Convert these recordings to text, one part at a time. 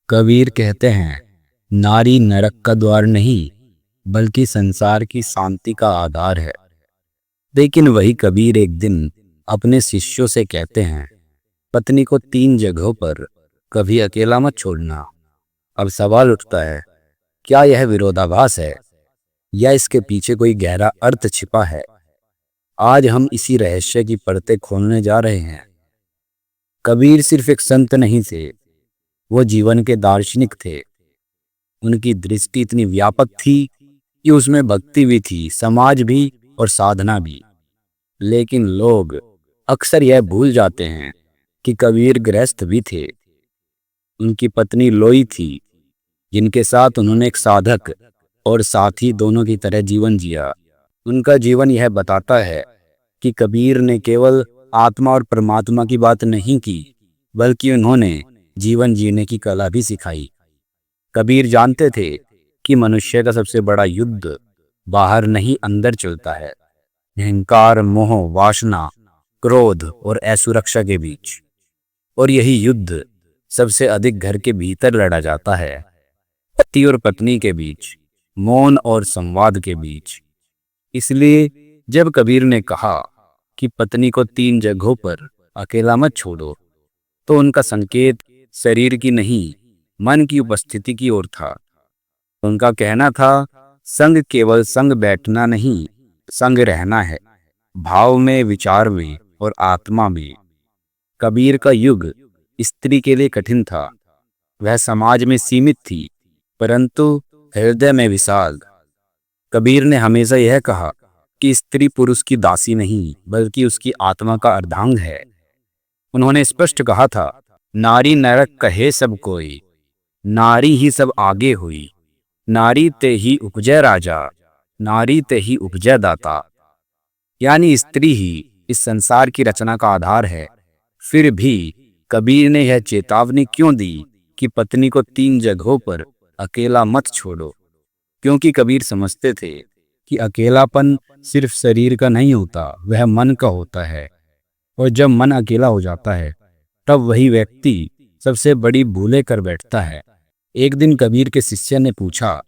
कबीर कहते हैं, नारी नरक का द्वार नहीं बल्कि संसार की शांति का आधार है। लेकिन वही कबीर एक दिन अपने शिष्यों से कहते हैं, पत्नी को 3 जगहों पर कभी अकेला मत छोड़ना। अब सवाल उठता है, क्या यह विरोधाभास है या इसके पीछे कोई गहरा अर्थ छिपा है? आज हम इसी रहस्य की परतें खोलने जा रहे हैं। कबीर सिर्फ एक संत नहीं थे, वो जीवन के दार्शनिक थे। उनकी दृष्टि इतनी व्यापक थी कि उसमें भक्ति भी थी, समाज भी और साधना भी। लेकिन लोग अक्सर यह भूल जाते हैं कि कबीर गृहस्थ भी थे। उनकी पत्नी लोई थी, जिनके साथ उन्होंने एक साधक और साथी दोनों की तरह जीवन जिया। उनका जीवन यह बताता है कि कबीर ने केवल आत्मा और परमात्मा की बात नहीं की, बल्कि उन्होंने जीवन जीने की कला भी सिखाई। कबीर जानते थे कि मनुष्य का सबसे बड़ा युद्ध बाहर नहीं अंदर चलता है, अहंकार, मोह, वासना, क्रोध और असुरक्षा के बीच। और यही युद्ध सबसे अधिक घर के भीतर लड़ा जाता है, पति और पत्नी के बीच, मौन और संवाद के बीच। इसलिए जब कबीर ने कहा कि पत्नी को 3 जगहों पर अकेला मत छोड़ो, तो उनका संकेत शरीर की नहीं, मन की उपस्थिति की ओर था। उनका कहना था, संग केवल संग बैठना नहीं, संग रहना है, भाव में, विचार में और आत्मा में। कबीर का युग स्त्री के लिए कठिन था। वह समाज में सीमित थी, परंतु हृदय में विशाल। कबीर ने हमेशा यह कहा कि स्त्री पुरुष की दासी नहीं, बल्कि उसकी आत्मा का अर्धांग है। उन्होंने स्पष्ट कहा था, नारी नरक कहे सब कोई, नारी ही सब आगे हुई। नारी ते ही उपजय राजा, नारी ते ही उपजय दाता। यानी स्त्री ही इस संसार की रचना का आधार है। फिर भी कबीर ने यह चेतावनी क्यों दी कि पत्नी को 3 जगहों पर अकेला मत छोड़ो? क्योंकि कबीर समझते थे कि अकेलापन सिर्फ शरीर का नहीं होता, वह मन का होता है। और जब मन अकेला हो जाता है, तब वही व्यक्ति सबसे बड़ी भूलें कर बैठता है। एक दिन कबीर के शिष्य ने पूछा,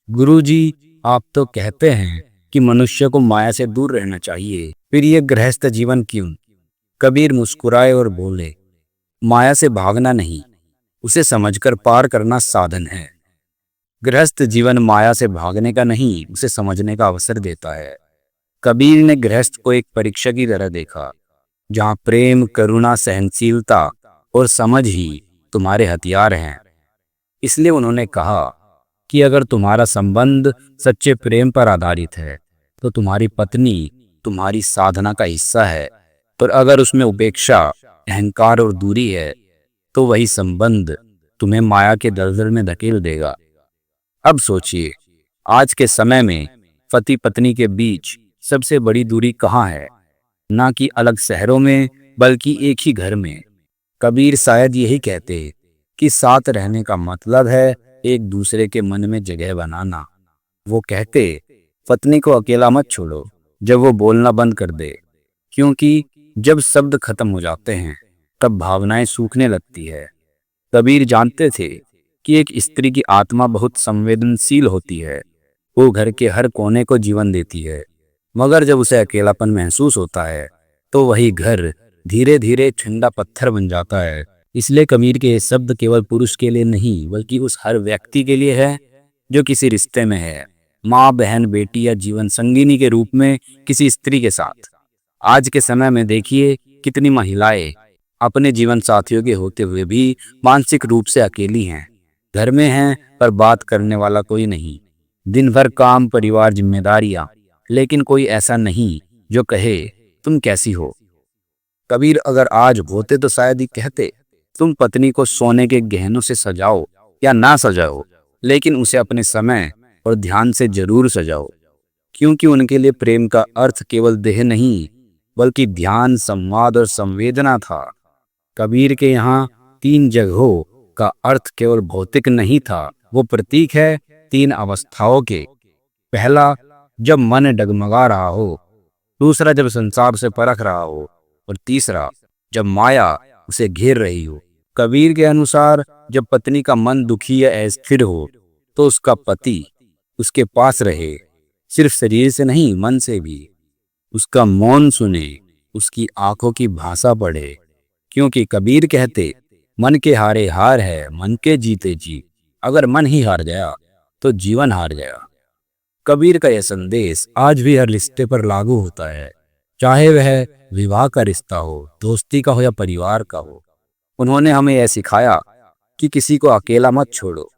गुरुजी, आप तो कहते हैं कि मनुष्य को माया से दूर रहना चाहिए, फिर ये गृहस्थ जीवन क्यों? कबीर मुस्कुराए और बोले, माया से भागना नहीं, उसे समझकर पार करना साधन है। गृहस्थ जीवन माया से भागने का नहीं, उसे समझने का अवसर देता है। कबीर ने गृहस्थ को एक परीक्षा की तरह देखा, जहां प्रेम, करुणा, सहनशीलता और समझ ही तुम्हारे हथियार हैं। इसलिए उन्होंने कहा कि अगर तुम्हारा संबंध सच्चे प्रेम पर आधारित है, तो तुम्हारी पत्नी तुम्हारी साधना का हिस्सा है। पर अगर उसमें उपेक्षा, अहंकार और दूरी है, तो वही संबंध तुम्हें माया के दलदल में धकेल देगा। अब सोचिए, आज के समय में पति पत्नी के बीच सबसे बड़ी दूरी कहाँ है? ना कि अलग शहरों में, बल्कि एक ही घर में। कबीर शायद यही कहते कि साथ रहने का मतलब है एक दूसरे के मन में जगह बनाना। वो कहते, पत्नी को अकेला मत छोड़ो जब वो बोलना बंद कर दे, क्योंकि जब शब्द खत्म हो जाते हैं, तब भावनाएं सूखने लगती है। कबीर जानते थे कि एक स्त्री की आत्मा बहुत संवेदनशील होती है। वो घर के हर कोने को जीवन देती है, मगर जब उसे अकेलापन महसूस होता है, तो वही घर धीरे धीरे ठंडा पत्थर बन जाता है। इसलिए कबीर के ये शब्द केवल पुरुष के लिए नहीं, बल्कि उस हर व्यक्ति के लिए है जो किसी रिश्ते में है, माँ, बहन, बेटी या जीवन संगिनी के रूप में किसी स्त्री के साथ। आज के समय में देखिए, कितनी महिलाएं अपने जीवन साथियों के होते हुए भी मानसिक रूप से अकेली हैं। घर में हैं, पर बात करने वाला कोई नहीं। दिन भर काम, परिवार, जिम्मेदारियां, लेकिन कोई ऐसा नहीं जो कहे, तुम कैसी हो? कबीर अगर आज होते तो शायद ही कहते, तुम पत्नी को सोने के गहनों से सजाओ या ना सजाओ, लेकिन उसे अपने समय और ध्यान से जरूर सजाओ। क्योंकि उनके लिए प्रेम का अर्थ केवल देह नहीं, बल्कि ध्यान, संवाद और संवेदना था। कबीर के यहाँ 3 जगहों का अर्थ केवल भौतिक नहीं था, वो प्रतीक है 3 अवस्थाओं के। पहला, जब मन डगमगा रहा हो। दूसरा, जब संसार से परख रहा हो। और तीसरा, जब माया उसे घेर रही हो। कबीर के अनुसार जब पत्नी का मन दुखी या अस्थिर हो तो उसका पति उसके पास रहे, सिर्फ शरीर से नहीं मन से भी। उसका मौन सुने, उसकी आंखों की भाषा पढ़े, क्योंकि कबीर कहते मन के हारे हार है, मन के जीते जीत। अगर मन ही हार गया तो जीवन हार गया। कबीर का यह संदेश आज भी हर रिश्ते पर लागू होता है, चाहे वह विवाह का रिश्ता हो, दोस्ती का हो या परिवार का हो। उन्होंने हमें यह सिखाया कि किसी को अकेला मत छोड़ो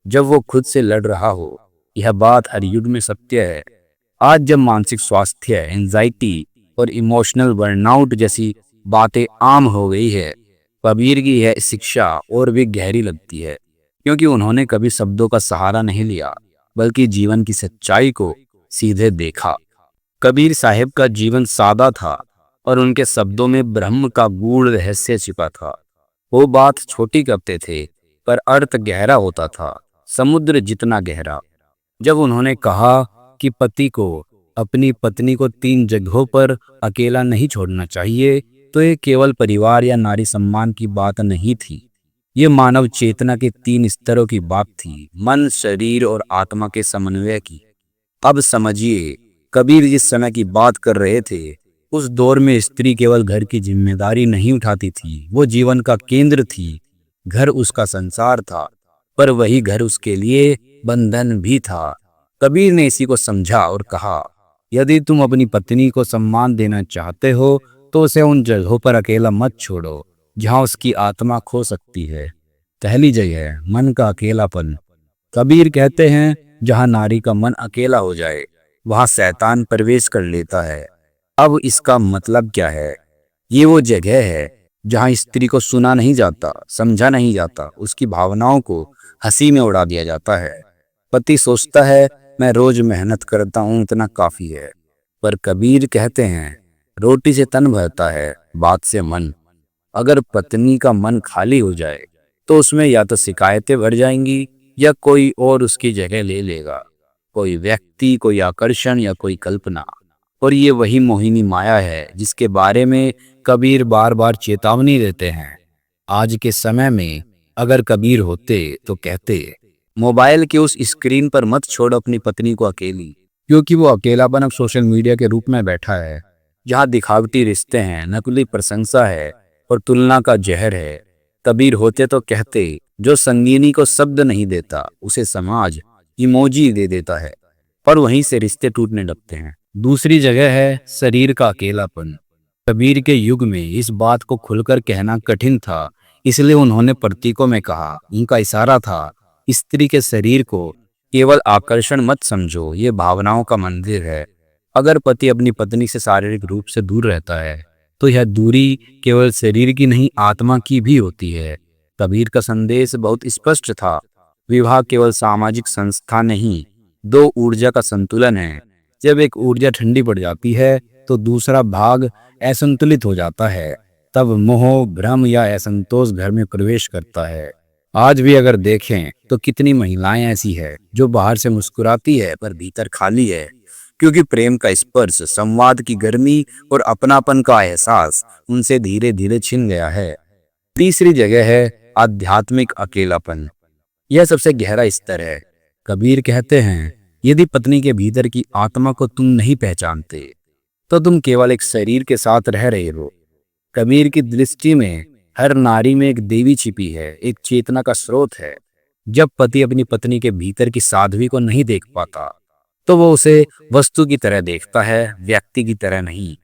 जब वो खुद से लड़ रहा हो। यह बात हर युग में सत्य है। आज जब मानसिक स्वास्थ्य, एंजाइटी और इमोशनल बर्नआउट जैसी बातें आम हो गई है, कबीर की यह शिक्षा और भी गहरी लगती है, क्योंकि उन्होंने कभी शब्दों का सहारा नहीं लिया बल्कि जीवन की सच्चाई को सीधे देखा। कबीर साहिब का जीवन सादा था और उनके शब्दों में ब्रह्म का गूढ़ रहस्य छिपा था। वो बात छोटी करते थे पर अर्थ गहरा होता था, समुद्र जितना गहरा। जब उन्होंने कहा कि पति को अपनी पत्नी को 3 जगहों पर अकेला नहीं छोड़ना चाहिए, तो ये केवल परिवार या नारी सम्मान की बात नहीं थी। ये मानव चेतना के 3 स्तरों की बात थी, मन, शरीर और आत्मा के समन्वय की। अब समझिए, कबीर जिस समय की बात कर रहे थे, उस दौर में स्त्री केवल घर की जिम्मेदारी नहीं उठाती थी, वो जीवन का केंद्र थी। घर उसका संसार था, पर वही घर उसके लिए बंधन भी था। कबीर ने इसी को समझा और कहा, यदि तुम अपनी पत्नी को सम्मान देना चाहते हो तो उसे उन जगहों पर अकेला मत छोड़ो जहां उसकी आत्मा खो सकती है। पहली जगह, मन का अकेलापन। कबीर कहते हैं, जहां नारी का मन अकेला हो जाए वहां शैतान प्रवेश कर लेता है। अब इसका मतलब क्या है? ये वो जगह है जहां स्त्री को सुना नहीं जाता, समझा नहीं जाता, उसकी भावनाओं को हंसी में उड़ा दिया जाता है। पति सोचता है, मैं रोज मेहनत करता हूँ, इतना काफी है। पर कबीर कहते हैं, रोटी से तन भरता है, बात से मन। अगर पत्नी का मन खाली हो जाए तो उसमें या तो शिकायतें भर जाएंगी या कोई और उसकी जगह ले लेगा। कोई व्यक्ति, कोई आकर्षण या कोई कल्पना। और ये वही मोहिनी माया है जिसके बारे में कबीर बार बार चेतावनी देते हैं। आज के समय में अगर कबीर होते तो कहते, मोबाइल के उस स्क्रीन पर मत छोड़ अपनी पत्नी को अकेली, क्योंकि वो अकेलापन अब सोशल मीडिया के रूप में बैठा है, जहां दिखावटी रिश्ते हैं, नकली प्रशंसा है और तुलना का जहर है। कबीर होते तो कहते, जो संगीनी को शब्द नहीं देता उसे समाज इमोजी दे देता है। पर वहीं से रिश्ते टूटने लगते हैं। दूसरी जगह है शरीर का अकेलापन। कबीर के युग में इस बात को खुलकर कहना कठिन था, इसलिए उन्होंने प्रतीकों में कहा। उनका इशारा था, स्त्री के शरीर को केवल आकर्षण मत समझो, ये भावनाओं का मंदिर है। अगर पति अपनी पत्नी से शारीरिक रूप से दूर रहता है तो यह दूरी केवल शरीर की नहीं, आत्मा की भी होती है। कबीर का संदेश बहुत स्पष्ट था, विवाह केवल सामाजिक संस्था नहीं, 2 ऊर्जा का संतुलन है। जब एक ऊर्जा ठंडी पड़ जाती है तो दूसरा भाग असंतुलित हो जाता है, तब मोह, भ्रम या असंतोष घर में प्रवेश करता है। आज भी अगर देखें तो कितनी महिलाएं ऐसी है जो बाहर से मुस्कुराती है पर भीतर खाली है, क्योंकि प्रेम का स्पर्श, संवाद की गर्मी और अपनापन का एहसास उनसे धीरे धीरे छिन गया है। तीसरी जगह है आध्यात्मिक अकेलापन। यह सबसे गहरा स्तर है। कबीर कहते हैं, यदि पत्नी के भीतर की आत्मा को तुम नहीं पहचानते तो तुम केवल एक शरीर के साथ रह रहे हो। कबीर की दृष्टि में हर नारी में एक देवी छिपी है, एक चेतना का स्रोत है। जब पति अपनी पत्नी के भीतर की साध्वी को नहीं देख पाता तो वो उसे वस्तु की तरह देखता है, व्यक्ति की तरह नहीं।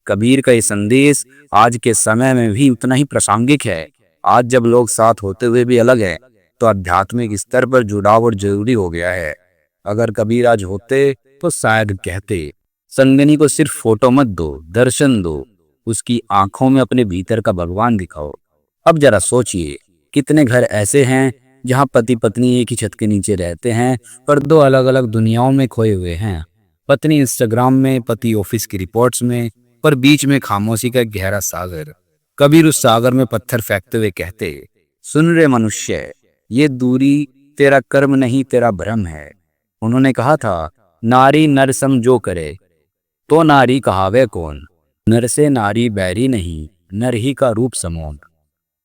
कबीर का ये संदेश आज के समय में भी उतना ही प्रासंगिक है। आज जब लोग साथ होते हुए भी अलग हैं, तो आध्यात्मिक स्तर पर जुड़ाव और जरूरी हो गया है। अगर कबीर आज होते तो शायद कहते, संगनी को सिर्फ फोटो मत दो, दर्शन दो, उसकी आंखों में अपने भीतर का भगवान दिखाओ। अब जरा सोचिए, कितने घर ऐसे हैं जहां पति पत्नी एक ही छत के नीचे रहते हैं पर 2 अलग अलग दुनियाओं में खोए हुए हैं। पत्नी इंस्टाग्राम में, पति ऑफिस की रिपोर्ट्स में, पर बीच में खामोशी का गहरा सागर। कबीर उस सागर में पत्थर फेंकते हुए कहते, सुन रे मनुष्य, ये दूरी तेरा कर्म नहीं, तेरा भ्रम है। उन्होंने कहा था, नारी नर सम जो करे तो नारी कहावे कौन। नर से नारी बैरी नहीं, नर ही का रूप समोन।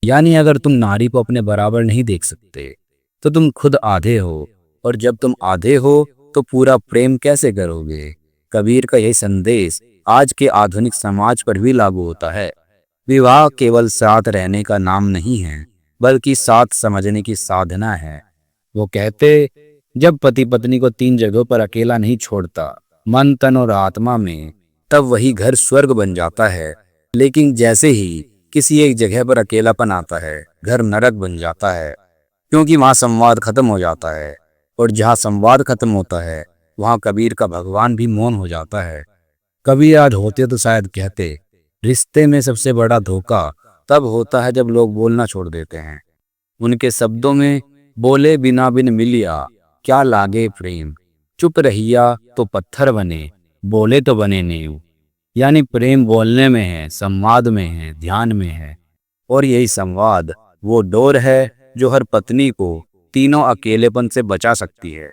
यानी अगर तुम नारी को अपने बराबर नहीं देख सकते तो तुम खुद आधे हो, और जब तुम आधे हो तो पूरा प्रेम कैसे करोगे। कबीर का यही संदेश आज के आधुनिक समाज पर भी लागू होता है। विवाह केवल साथ रहने का नाम नहीं है, बल्कि साथ समझने की साधना है। वो कहते, जब पति पत्नी को 3 जगहों पर अकेला नहीं छोड़ता, मन तन और आत्मा में, तब वही घर स्वर्ग बन जाता है। लेकिन जैसे ही किसी एक जगह पर अकेलापन आता है, घर नरक बन जाता है, क्योंकि वहां संवाद खत्म हो जाता है, और जहां संवाद खत्म होता है वहां कबीर का भगवान भी मौन हो जाता है। कबीर आज होते तो शायद कहते, रिश्ते में सबसे बड़ा धोखा तब होता है जब लोग बोलना छोड़ देते हैं। उनके शब्दों में, बोले बिना बिन मिलिया क्या लागे प्रेम, चुप रहिया तो पत्थर बने, बोले तो बने नींव। यानी प्रेम बोलने में है, संवाद में है, ध्यान में है, और यही संवाद वो डोर है जो हर पत्नी को तीनों अकेलेपन से बचा सकती है।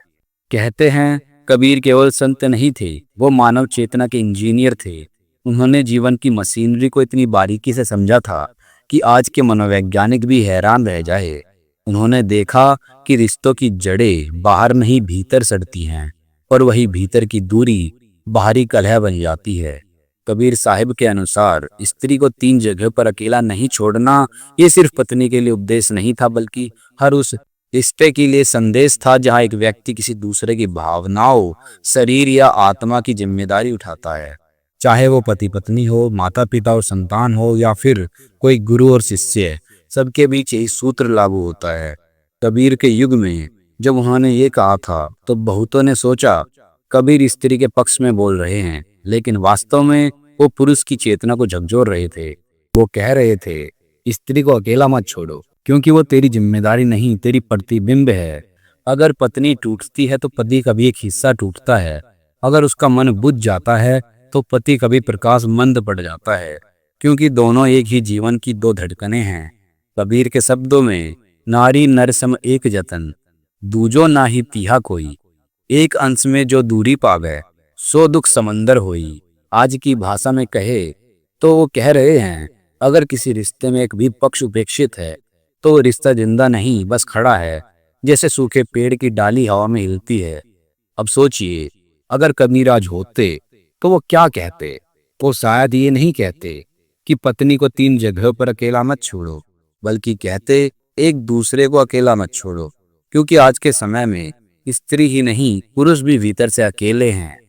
कहते हैं कबीर केवल संत नहीं थे, वो मानव चेतना के इंजीनियर थे। उन्होंने जीवन की मशीनरी को इतनी बारीकी से समझा था कि आज के मनोवैज्ञानिक भी हैरान रह जाए। उन्होंने देखा कि रिश्तों की जड़ें बाहर नहीं भीतर सड़ती हैं, और वही भीतर की दूरी बाहरी कलह बन जाती है। कबीर साहिब के अनुसार स्त्री को 3 जगह पर अकेला नहीं छोड़ना ये सिर्फ पत्नी के लिए उपदेश नहीं था, बल्कि हर उस रिश्ते के लिए संदेश था जहां एक व्यक्ति किसी दूसरे की भावनाओं, शरीर या आत्मा की जिम्मेदारी उठाता है। चाहे वो पति पत्नी हो, माता पिता और संतान हो, या फिर कोई गुरु और शिष्य, सबके बीच यही सूत्र लागू होता है। कबीर के युग में जब उन्होंने ये कहा था तो बहुतों ने सोचा कबीर स्त्री के पक्ष में बोल रहे हैं, लेकिन वास्तव में वो पुरुष की चेतना को झकझोर रहे थे। वो कह रहे थे, स्त्री को अकेला मत छोड़ो, क्योंकि वो तेरी जिम्मेदारी नहीं, तेरी प्रतिबिंब है। अगर पत्नी टूटती है तो पति का भी एक हिस्सा टूटता है। अगर उसका मन बुझ जाता है तो पति का भी प्रकाश मंद पड़ जाता है, क्योंकि दोनों एक ही जीवन की 2 धड़कनें हैं। कबीर के शब्दों में, नारी नर सम एक जतन, दूजो ना ही तीहा कोई, एक अंश में जो दूरी पावे, सो दुख समंदर होई। आज की भाषा में कहे तो वो कह रहे हैं, अगर किसी रिश्ते में एक भी पक्ष उपेक्षित है तो रिश्ता जिंदा नहीं, बस खड़ा है, जैसे सूखे पेड़ की डाली हवा में हिलती है। अब सोचिए, अगर कबीर आज होते तो वो क्या कहते। वो शायद ये नहीं कहते कि पत्नी को 3 जगहों पर अकेला मत छोड़ो, बल्कि कहते एक दूसरे को अकेला मत छोड़ो, क्योंकि आज के समय में स्त्री ही नहीं, पुरुष भी भीतर से अकेले हैं।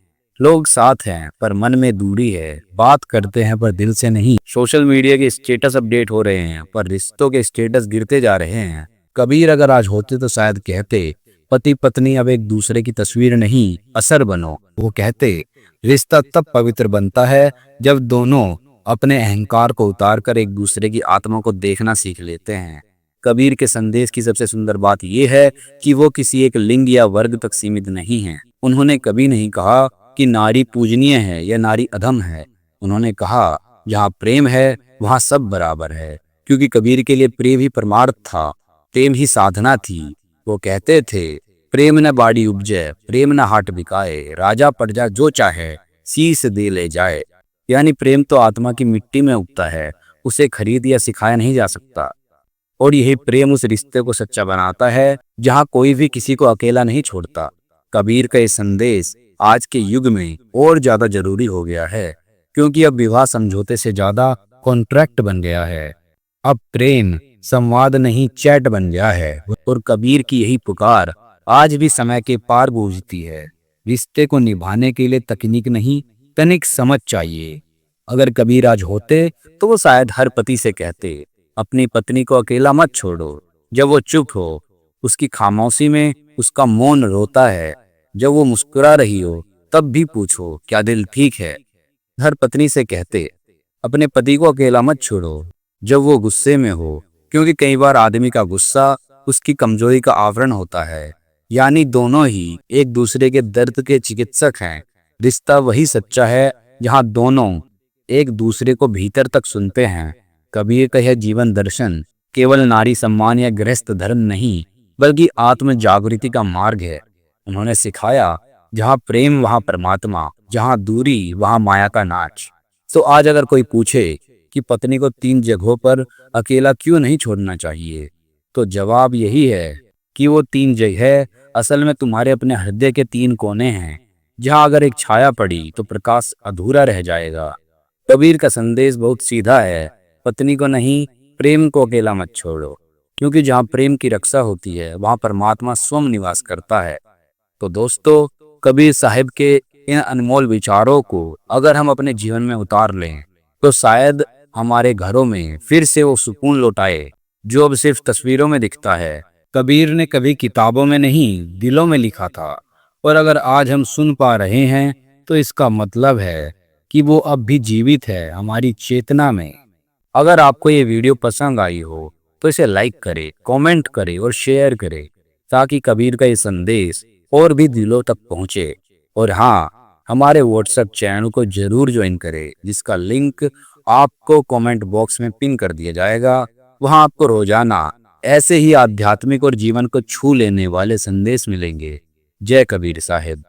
लोग साथ हैं पर मन में दूरी है, बात करते हैं पर दिल से नहीं। सोशल मीडिया के स्टेटस अपडेट हो रहे हैं पर रिश्तों के स्टेटस गिरते जा रहे हैं। कबीर अगर आज होते तो शायद कहते, पति पत्नी अब एक दूसरे की तस्वीर नहीं, असर बनो। वो कहते, रिश्ता तब पवित्र बनता है जब दोनों अपने अहंकार को उतारकर एक दूसरे की आत्मा को देखना सीख लेते हैं। कबीर के संदेश की सबसे सुंदर बात यह है कि वो किसी एक लिंग या वर्ग तक सीमित नहीं है। उन्होंने कभी नहीं कहा कि नारी पूजनीय है या नारी अधम है। उन्होंने कहा, जहाँ प्रेम है वहाँ सब बराबर है, क्योंकि कबीर के लिए प्रेम ही परमार्थ था, प्रेम ही साधना थी। वो कहते थे, प्रेम न बाड़ी उपजे, प्रेम न हाट बिकाए, राजा प्रजा जो चाहे शीश दे ले जाए। यानी प्रेम तो आत्मा की मिट्टी में उगता है, उसे खरीद या सिखाया नहीं जा सकता। और यही प्रेम उस रिश्ते को सच्चा बनाता है जहाँ कोई भी किसी को अकेला नहीं छोड़ता। कबीर का ये संदेश आज के युग में और ज्यादा जरूरी हो गया है, क्योंकि अब विवाह समझौते से ज्यादा कॉन्ट्रैक्ट बन गया है। अब प्रेम संवाद नहीं, चैट बन गया है। और कबीर की यही पुकार आज भी समय के पार गूंजती है। रिश्ते को निभाने के लिए तकनीक नहीं, तनिक समझ चाहिए। अगर कबीर आज होते तो वो शायद हर पति से कहते, अपनी पत्नी को अकेला मत छोड़ो। जब वो चुप हो, उसकी खामोशी में उसका मौन रोता है। जब वो मुस्कुरा रही हो तब भी पूछो, क्या दिल ठीक है। हर पत्नी से कहते, अपने पति को अकेला मत छोड़ो जब वो गुस्से में हो, क्योंकि कई बार आदमी का गुस्सा उसकी कमजोरी का आवरण होता है। यानी दोनों ही एक दूसरे के दर्द के चिकित्सक हैं। रिश्ता वही सच्चा है जहां दोनों एक दूसरे को भीतर तक सुनते हैं। कबीर का यह जीवन दर्शन केवल नारी सम्मान या गृहस्थ धर्म नहीं, बल्कि आत्म जागृति का मार्ग है। उन्होंने सिखाया, जहां प्रेम वहां परमात्मा, जहां दूरी वहां माया का नाच। तो आज अगर कोई पूछे कि पत्नी को 3 जगहों पर अकेला क्यों नहीं छोड़ना चाहिए, तो जवाब यही है कि वो 3 जगह असल में तुम्हारे अपने हृदय के 3 कोने हैं, जहां अगर एक छाया पड़ी तो प्रकाश अधूरा रह जाएगा। कबीर का संदेश बहुत सीधा है, पत्नी को नहीं, प्रेम को अकेला मत छोड़ो, क्योंकि जहां प्रेम की रक्षा होती है वहां परमात्मा स्वयं निवास करता है। तो दोस्तों, कबीर साहिब के इन अनमोल विचारों को अगर हम अपने जीवन में उतार लें तो शायद हमारे घरों में फिर से वो सुकून लौट आए जो अब सिर्फ तस्वीरों में दिखता है। कबीर ने कभी किताबों में नहीं, दिलों में लिखा था, और अगर आज हम सुन पा रहे हैं तो इसका मतलब है कि वो अब भी जीवित है हमारी चेतना में। अगर आपको ये वीडियो पसंद आई हो तो इसे लाइक करें, कमेंट करें और शेयर करें, ताकि कबीर का ये संदेश और भी दिलों तक पहुंचे। और हाँ, हमारे व्हाट्सएप चैनल को जरूर ज्वाइन करें, जिसका लिंक आपको कमेंट बॉक्स में पिन कर दिया जाएगा। वहां आपको रोजाना ऐसे ही आध्यात्मिक और जीवन को छू लेने वाले संदेश मिलेंगे। जय कबीर साहिब।